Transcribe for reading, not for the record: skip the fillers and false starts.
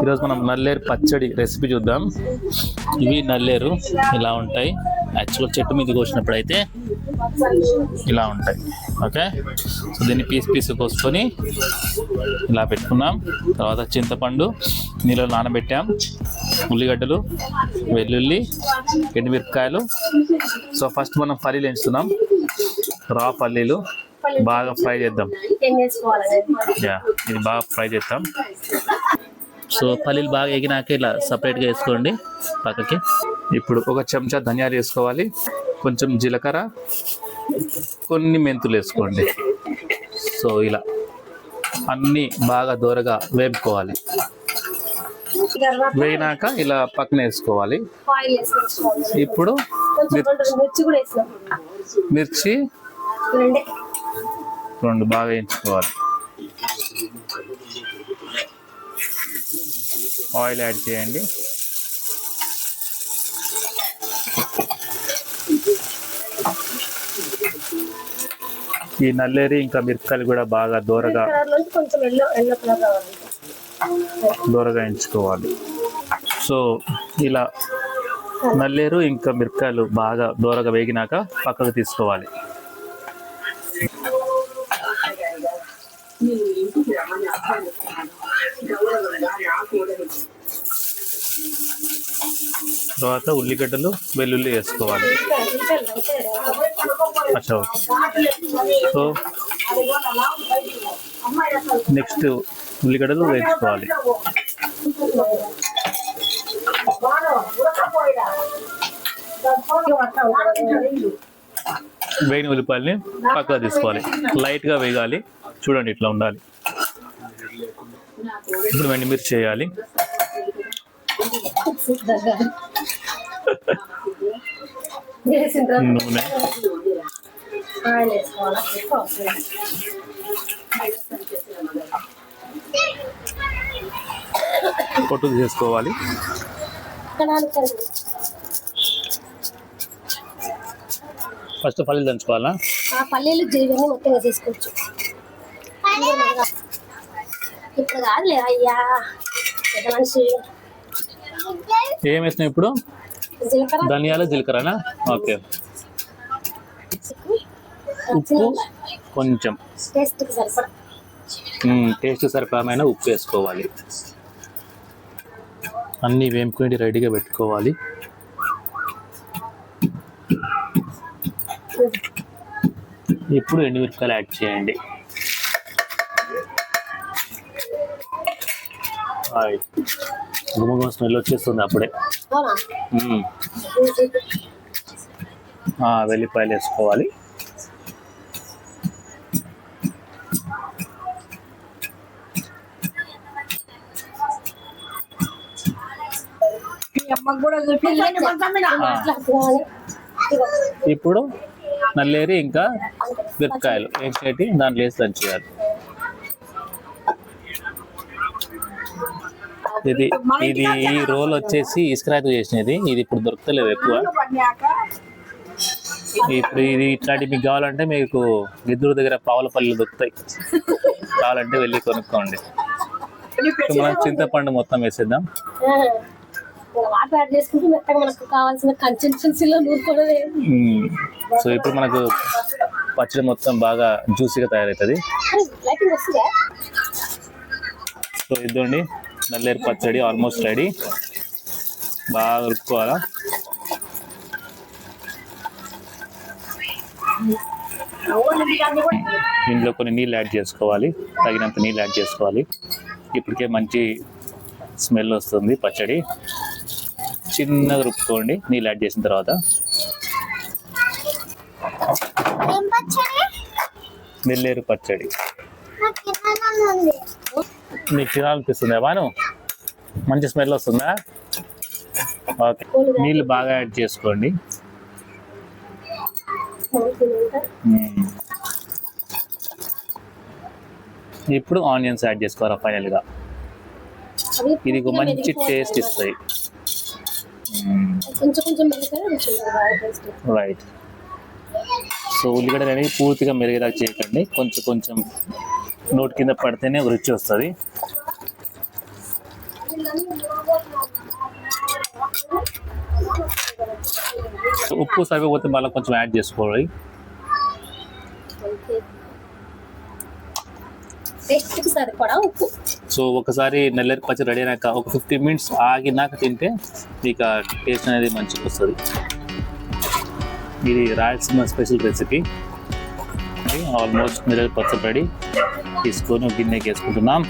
ఈరోజు మనం నల్లేరు పచ్చడి రెసిపీ చూద్దాం. ఇవి నల్లేరు ఇలా ఉంటాయి. యాక్చువల్గా చెట్టు మీద కోసినప్పుడు అయితే ఇలా ఉంటాయి. ఓకే, సో దీన్ని పీస్ కోసుకొని ఇలా పెట్టుకున్నాం. తర్వాత చింతపండు నీళ్ళలో నానబెట్టాం, ఉల్లిగడ్డలు, వెల్లుల్లి, ఎండుమిరపకాయలు. సో ఫస్ట్ మనం పల్లీలు ఎంచుతున్నాం. రా పల్లీలు బాగా ఫ్రై చేద్దాం. ఇది బాగా ఫ్రై చేద్దాం. సో పల్లీలు బాగా ఎగినాక ఇలా సపరేట్గా వేసుకోండి పక్కకి. ఇప్పుడు ఒక చెంచా ధనియాలు వేసుకోవాలి, కొంచెం జీలకర్ర, కొన్ని మెంతులు వేసుకోండి. సో ఇలా అన్నీ బాగా దూరగా వేపుకోవాలి. వేయినాక ఇలా పక్కన వేసుకోవాలి. ఇప్పుడు మిర్చి రెండు బాగా వేయించుకోవాలి. ఆయిల్ యాడ్ చేయండి. ఈ నల్లేరి ఇంకా మిరపకాయలు కూడా బాగా దూరగా ఎంచుకోవాలి. సో ఇలా నల్లేరు ఇంకా మిరపకాయలు బాగా దూరగా వేగినాక పక్కకు తీసుకోవాలి. తర్వాత ఉల్లిగడ్డలు, వెల్లుల్లి వేసుకోవాలి. అచ్చా, సో నెక్స్ట్ ఉల్లిగడ్డలు వేసుకోవాలి. వేగిన ఉల్లిపాయలని పక్కగా తీసుకోవాలి. లైట్గా వేగాలి, చూడండి ఇట్లా ఉండాలి. ఇప్పుడు ఎండుమిర్చి చేయాలి. నూనె, పొట్టు తీసుకోవాలి. ఫస్ట్ పల్లీలు దంచుకోవాలా? పల్లీలు జీవిని మొత్తం వేసేసుకోవచ్చు. ఇప్పుడు కాదులే అయ్యా, పెద్ద మనిషి. ఏం వేసినావు ఇప్పుడు? ధనియాలు, జీలకర్రనా? ఓకే. ఉప్పు కొంచెం, టేస్ట్ సరిపడమైన ఉప్పు వేసుకోవాలి. అన్నీ వేపుకొని రెడీగా పెట్టుకోవాలి. ఇప్పుడు ఎండుమిరపకాయలు యాడ్ చేయండి. గుమగుమ స్మెల్ వచ్చేస్తుంది అప్పుడే. వెల్లిపాయలు వేసుకోవాలి. ఇప్పుడు నల్లేరి ఇంకా మిరపకాయలు వేసేటి దాంట్లో వేసి దంచేయాలి. ఇది ఈ రోల్ వచ్చేసి ఇసుకరాయితో చేసినది. ఇది ఇప్పుడు దొరకలేదు ఎక్కువ. ఇప్పుడు ఇది ఇట్లాంటి మీకు కావాలంటే మీకు గిద్దూరు దగ్గర పావులపల్లి దొరుకుతాయి. కావాలంటే వెళ్ళి కొనుక్కోండి. మనం చింతపండు మొత్తం వేసేద్దాం. సో ఇప్పుడు మనకు పచ్చడి మొత్తం బాగా జ్యూసీగా తయారవుతుంది. సో ఇదండి నల్లేరు పచ్చడి ఆల్మోస్ట్ రెడీ. బాగా ఉరుక్కోవాలా. ఇందులో కొన్ని నీళ్ళు యాడ్ చేసుకోవాలి, తగినంత నీళ్ళు యాడ్ చేసుకోవాలి. ఇప్పటికే మంచి స్మెల్ వస్తుంది పచ్చడి. చిన్నగా రుబ్బుకోండి నీళ్ళు యాడ్ చేసిన తర్వాత. నల్లేరు పచ్చడి నీకు తినాలనిపిస్తుందా బాను? మంచి స్మెల్ వస్తుందా? ఓకే, నీళ్ళు బాగా యాడ్ చేసుకోండి. ఇప్పుడు ఆనియన్స్ యాడ్ చేసుకోవాలి ఫైనల్గా. ఇది మంచి టేస్ట్ ఇస్తాయి. రైట్. సో ఉల్లిగడ్డలు అనేది పూర్తిగా మెరిగేదాకా చేయకండి, కొంచెం నోటి కింద పడితేనే రుచి వస్తుంది. ఉప్పు సరిపోతే మళ్ళీ కొంచెం యాడ్ చేసుకోవాలి. టేస్ట్కి సరిపడా ఉప్పు. సో ఒకసారి నల్లేరు పచ్చడి రెడీ అయినాక ఒక 15 మినిట్స్ ఆగినాక తింటే మీకు ఆ టేస్ట్ అనేది మంచిగా వస్తుంది. ఇది రాయలసీమ స్పెషల్ రెసిపీ. ఆల్మోస్ట్ నల్లేరు పచ్చడి రెడీ. తీసుకొని గిన్నెకి వేసుకుంటున్నాం.